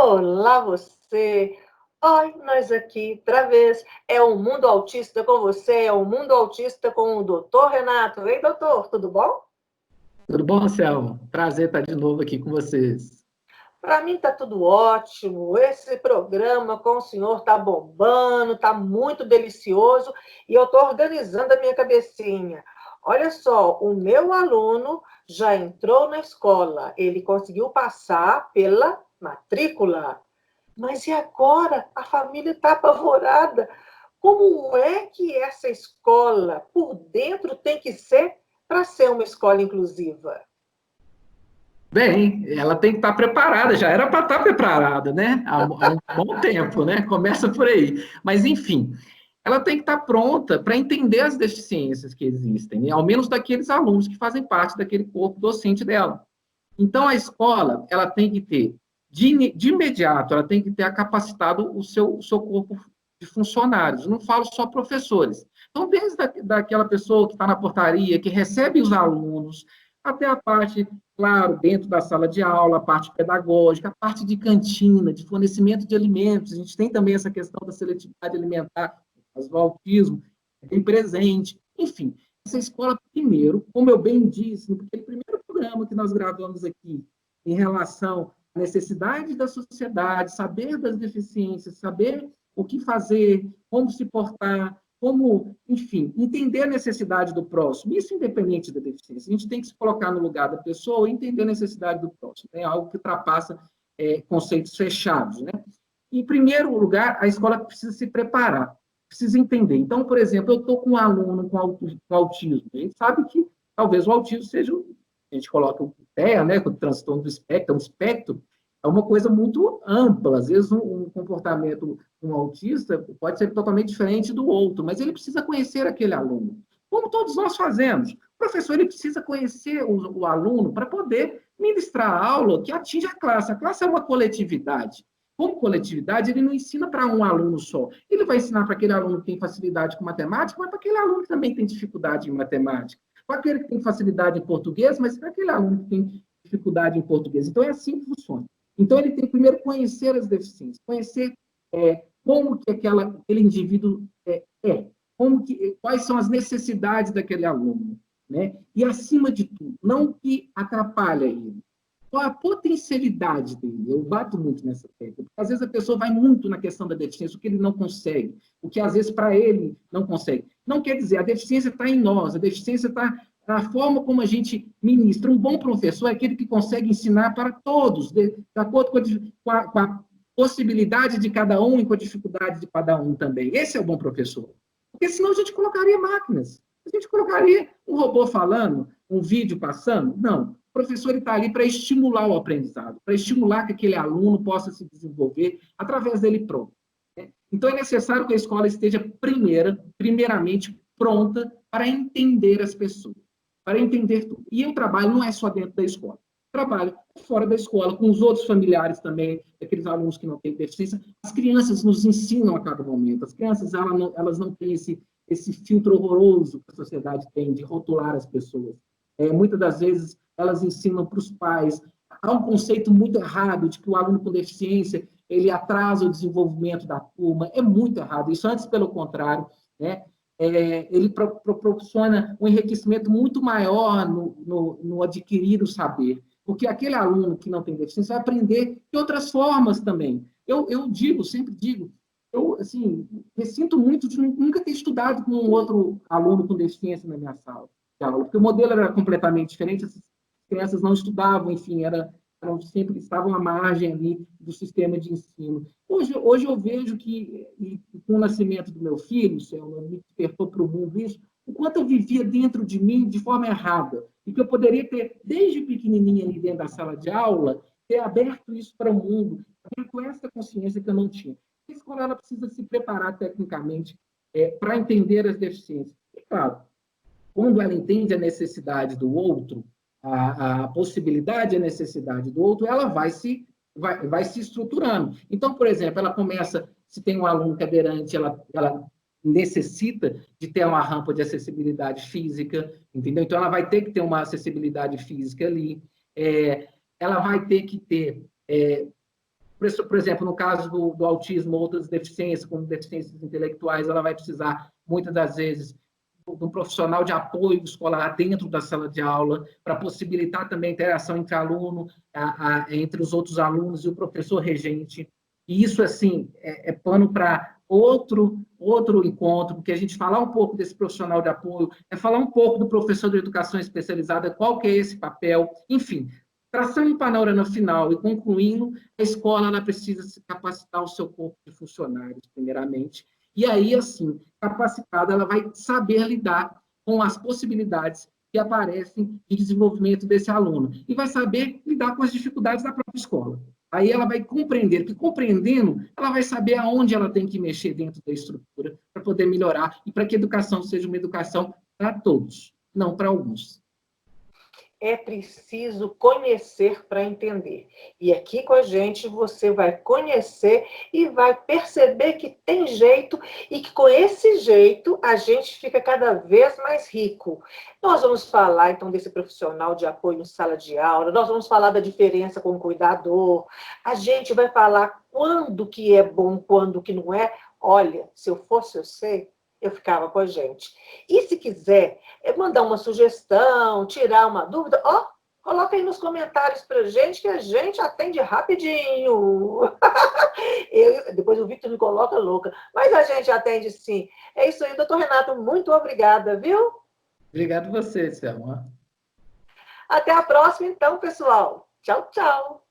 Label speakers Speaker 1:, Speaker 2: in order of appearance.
Speaker 1: Olá, você! Oi, nós aqui, outra vez. É o Mundo Autista com você, é o Mundo Autista com o doutor Renato. Ei, doutor, tudo bom?
Speaker 2: Tudo bom, Anselmo? Prazer estar de novo aqui com vocês.
Speaker 1: Para mim está tudo ótimo. Esse programa com o senhor está bombando, está muito delicioso e eu estou organizando a minha cabecinha. Olha só, o meu aluno já entrou na escola, ele conseguiu passar pela matrícula. Mas e agora? A família está apavorada. Como é que essa escola, por dentro, tem que ser para ser uma escola inclusiva?
Speaker 2: Bem, ela tem que estar preparada, já era para estar preparada, né? Há um bom tempo, né? Começa por aí. Mas, enfim, ela tem que estar pronta para entender as deficiências que existem, né? Ao menos daqueles alunos que fazem parte daquele corpo docente dela. Então, a escola, ela tem que ter, de imediato, ela tem que ter capacitado o seu corpo de funcionários. Eu não falo só professores. Então, desde daquela pessoa que está na portaria, que recebe os alunos, até a parte, claro, dentro da sala de aula, a parte pedagógica, a parte de cantina, de fornecimento de alimentos. A gente tem também essa questão da seletividade alimentar, do autismo, é bem presente. Enfim, essa escola, primeiro, como eu bem disse, no primeiro programa que nós gravamos aqui, em relação à necessidade da sociedade, saber das deficiências, saber o que fazer, como se portar, como, enfim, entender a necessidade do próximo, isso independente da deficiência. A gente tem que se colocar no lugar da pessoa e entender a necessidade do próximo. É algo que ultrapassa conceitos fechados, né? Em primeiro lugar, a escola precisa se preparar, precisa entender. Então, por exemplo, eu estou com um aluno com autismo, a gente sabe que talvez o autismo seja, a gente coloca o TEA, né, o transtorno do espectro, um espectro, é uma coisa muito ampla. Às vezes, um comportamento de um autista pode ser totalmente diferente do outro, mas ele precisa conhecer aquele aluno, como todos nós fazemos. O professor ele precisa conhecer o aluno para poder ministrar a aula que atinge a classe. A classe é uma coletividade. Como coletividade, ele não ensina para um aluno só. Ele vai ensinar para aquele aluno que tem facilidade com matemática, mas para aquele aluno que também tem dificuldade em matemática. Para aquele que tem facilidade em português, mas para aquele aluno que tem dificuldade em português. Então, é assim que funciona. Então, ele tem que primeiro conhecer as deficiências, conhecer como que aquele indivíduo quais são as necessidades daquele aluno, né? E, acima de tudo, não o que atrapalha ele, qual a potencialidade dele. Eu bato muito nessa tecla, porque às vezes a pessoa vai muito na questão da deficiência, o que ele não consegue, o que às vezes para ele não consegue. Não quer dizer, a deficiência está em nós, a deficiência está na forma como a gente ministra. Um bom professor é aquele que consegue ensinar para todos, de acordo com a possibilidade de cada um e com a dificuldade de cada um também. Esse é o bom professor. Porque senão a gente colocaria máquinas. A gente colocaria um robô falando, um vídeo passando. Não. O professor está ali para estimular o aprendizado, para estimular que aquele aluno possa se desenvolver através dele próprio. Então, é necessário que a escola esteja primeiramente pronta para entender as pessoas, para entender tudo. E o trabalho não é só dentro da escola. O trabalho é fora da escola, com os outros familiares também, aqueles alunos que não têm deficiência. As crianças nos ensinam a cada momento. As crianças, elas não têm esse filtro horroroso que a sociedade tem de rotular as pessoas. Muitas das vezes, elas ensinam para os pais. Há um conceito muito errado de que o aluno com deficiência ele atrasa o desenvolvimento da turma. É muito errado. Isso antes, pelo contrário, né? Ele proporciona um enriquecimento muito maior no adquirir o saber, porque aquele aluno que não tem deficiência vai aprender de outras formas também. Eu digo, sempre digo, eu assim, me sinto muito de nunca ter estudado com um outro aluno com deficiência na minha sala de aula, porque o modelo era completamente diferente, as crianças não estudavam, enfim, sempre estavam à margem ali do sistema de ensino. Hoje eu vejo que, com o nascimento do meu filho, Selma, me despertou para o mundo isso, o quanto eu vivia dentro de mim de forma errada, e que eu poderia ter, desde pequenininha ali dentro da sala de aula, ter aberto isso para o mundo, com essa consciência que eu não tinha. A escola ela precisa se preparar tecnicamente para entender as deficiências. E, claro, quando ela entende a necessidade do outro, a possibilidade e a necessidade do outro, ela vai se estruturando. Então, por exemplo, ela começa, se tem um aluno cadeirante, ela necessita de ter uma rampa de acessibilidade física, entendeu? Então, ela vai ter que ter uma acessibilidade física ali. Ela vai ter que ter Por exemplo, no caso do autismo, outras deficiências, como deficiências intelectuais, ela vai precisar, muitas das vezes, de um profissional de apoio escolar dentro da sala de aula, para possibilitar também a interação entre aluno, entre os outros alunos e o professor regente. E isso, assim, é pano para outro encontro, porque a gente falar um pouco desse profissional de apoio, é falar um pouco do professor de educação especializada, qual que é esse papel, enfim. Traçando um panorama final e concluindo, a escola ela precisa se capacitar o seu corpo de funcionários, primeiramente, e aí, assim, capacitada, ela vai saber lidar com as possibilidades que aparecem de desenvolvimento desse aluno e vai saber lidar com as dificuldades da própria escola. Aí ela vai compreender, que compreendendo, ela vai saber aonde ela tem que mexer dentro da estrutura para poder melhorar e para que a educação seja uma educação para todos, não para alguns.
Speaker 1: É preciso conhecer para entender. E aqui com a gente você vai conhecer e vai perceber que tem jeito e que com esse jeito a gente fica cada vez mais rico. Nós vamos falar então desse profissional de apoio em sala de aula, nós vamos falar da diferença com o cuidador, a gente vai falar quando que é bom, quando que não é. Olha, se eu fosse você, eu ficava com a gente. E se quiser mandar uma sugestão, tirar uma dúvida, coloca aí nos comentários para gente, que a gente atende rapidinho. Depois o Victor me coloca louca, mas a gente atende sim. É isso aí, doutor Renato, muito obrigada, viu?
Speaker 2: Obrigado a você, Selma.
Speaker 1: Até a próxima, então, pessoal. Tchau, tchau.